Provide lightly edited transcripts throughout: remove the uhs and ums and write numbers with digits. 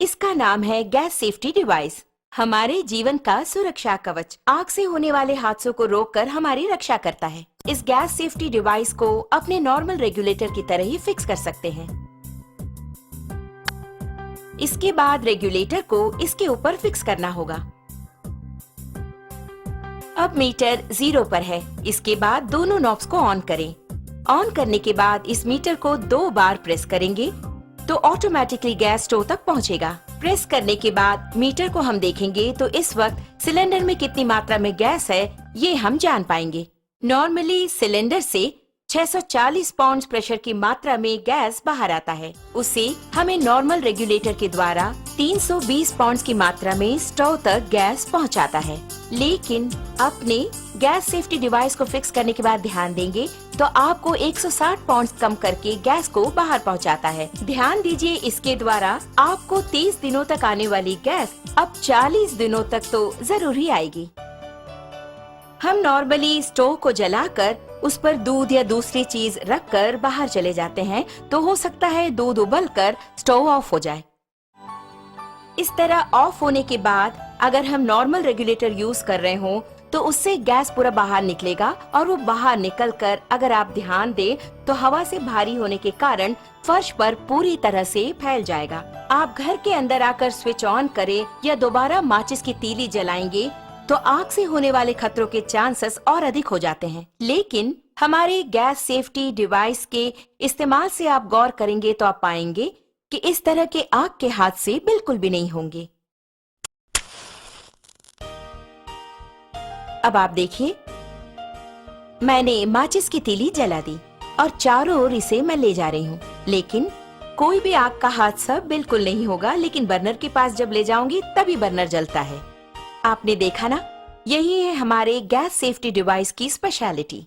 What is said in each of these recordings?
इसका नाम है गैस सेफ्टी डिवाइस। हमारे जीवन का सुरक्षा कवच आग से होने वाले हादसों को रोककर हमारी रक्षा करता है। इस गैस सेफ्टी डिवाइस को अपने नॉर्मल रेगुलेटर की तरह ही फिक्स कर सकते हैं। इसके बाद रेगुलेटर को इसके ऊपर फिक्स करना होगा। अब मीटर 0 पर है। इसके बाद दोनों नॉब्स को ऑन करें। ऑन करने के बाद इस मीटर को 2 बार प्रेस करेंगे तो ऑटोमेटिकली गैस स्टोव तक पहुंचेगा। प्रेस करने के बाद मीटर को हम देखेंगे तो इस वक्त सिलेंडर में कितनी मात्रा में गैस है ये हम जान पाएंगे। नॉर्मली सिलेंडर से 640 पाउंड प्रेशर की मात्रा में गैस बाहर आता है। उसे हमें नॉर्मल रेगुलेटर के द्वारा 320 पाउंड की मात्रा में स्टोव तक गैस पहुंचाता है। लेकिन अपने गैस सेफ्टी डिवाइस को फिक्स करने के बाद ध्यान देंगे तो आपको 160 पाउंड कम करके गैस को बाहर पहुंचाता है। ध्यान दीजिए, इसके द्वारा आपको 30 दिनों तक आने वाली गैस अब 40 दिनों तक तो जरूर ही आएगी। हम नॉर्मली स्टोव को जलाकर उस पर दूध या दूसरी चीज रखकर बाहर चले जाते हैं तो हो सकता है दूध उबलकर स्टोव ऑफ हो जाए। इस तरह ऑफ होने के बाद अगर हम नॉर्मल रेगुलेटर यूज कर रहे हो तो उससे गैस पूरा बाहर निकलेगा और वो बाहर निकलकर अगर आप ध्यान दें तो हवा से भारी होने के कारण फर्श पर पूरी तरह से फैल जाएगा। आप घर के अंदर आकर स्विच ऑन करें या दोबारा माचिस की तीली जलाएंगे तो आग से होने वाले खतरों के चांसेस और अधिक हो जाते हैं। लेकिन हमारे गैस सेफ्टी डिवाइस के इस्तेमाल से आप गौर करेंगे तो आप पाएंगे कि इस तरह के आग के हादसे बिल्कुल भी नहीं होंगे। अब आप देखिए, मैंने माचिस की तीली जला दी और चारों ओर इसे मैं ले जा रही हूँ, लेकिन कोई भी आग का हादसा बिल्कुल नहीं होगा। लेकिन बर्नर के पास जब ले जाऊंगी तभी बर्नर जलता है। आपने देखा ना, यही है हमारे गैस सेफ्टी डिवाइस की स्पेशलिटी।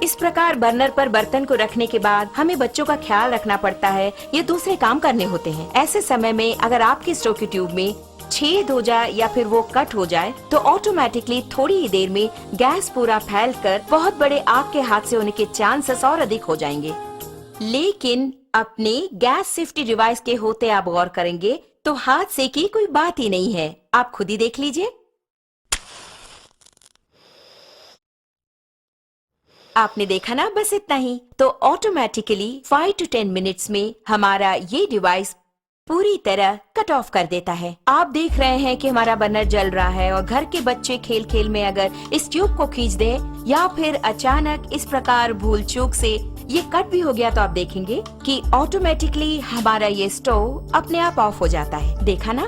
इस प्रकार बर्नर पर बर्तन को रखने के बाद हमें बच्चों का ख्याल रखना पड़ता है या दूसरे काम करने होते हैं। ऐसे समय में अगर आपके स्टोव की ट्यूब में छेद हो जाए या फिर वो कट हो जाए तो ऑटोमेटिकली थोड़ी ही देर में गैस पूरा फैलकर बहुत बड़े आग के हादसे होने के चांसेस और अधिक हो जाएंगे। लेकिन अपने गैस सेफ्टी डिवाइस के होते आप गौर करेंगे तो हादसे की कोई बात ही नहीं है। आप खुद ही देख लीजिए। आपने देखा ना, बस इतना ही। तो ऑटोमेटिकली 5 to 10 मिनट्स में हमारा ये डिवाइस पूरी तरह कट ऑफ कर देता है। आप देख रहे हैं कि हमारा बर्नर जल रहा है और घर के बच्चे खेल खेल में अगर इस ट्यूब को खींच दे या फिर अचानक इस प्रकार भूल चूक से ये कट भी हो गया तो आप देखेंगे कि ऑटोमेटिकली हमारा ये स्टोव अपने आप ऑफ हो जाता है। देखा ना,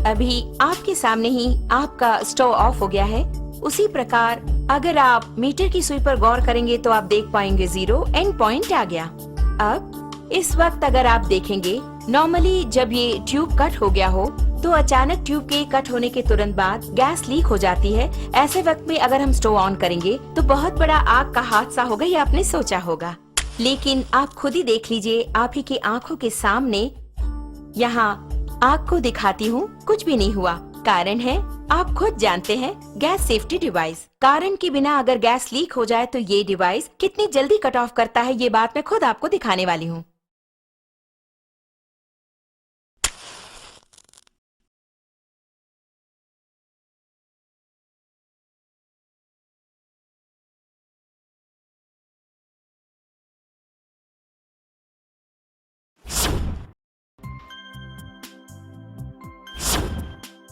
अभी आपके सामने ही आपका स्टोव ऑफ हो गया है। उसी प्रकार अगर आप मीटर की सुई पर गौर करेंगे तो आप देख पाएंगे 0 एंड पॉइंट आ गया। अब इस वक्त अगर आप देखेंगे, नॉर्मली जब ये ट्यूब कट हो गया हो तो अचानक ट्यूब के कट होने के तुरंत बाद गैस लीक हो जाती है। ऐसे वक्त में अगर हम स्टोव ऑन करेंगे तो बहुत बड़ा आग का हादसा होगा, ये आपने सोचा होगा। लेकिन आप खुद ही देख लीजिए, आप ही की आंखों के सामने यहाँ आग को दिखाती हूँ, कुछ भी नहीं हुआ। कारण है, आप खुद जानते हैं, गैस सेफ्टी डिवाइस। कारण के बिना अगर गैस लीक हो जाए तो ये डिवाइस कितनी जल्दी कट ऑफ करता है, ये बात मैं खुद आपको दिखाने वाली हूँ।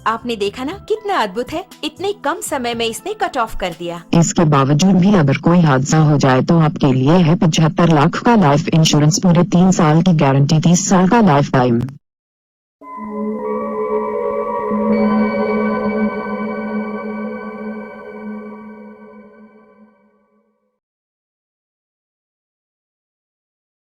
आपने देखा ना, कितना अद्भुत है। इतने कम समय में इसने कट ऑफ कर दिया। इसके बावजूद भी अगर कोई हादसा हो जाए तो आपके लिए है 75 लाख का लाइफ इंश्योरेंस, पूरे 3 साल की गारंटी, 30 साल का लाइफ टाइम।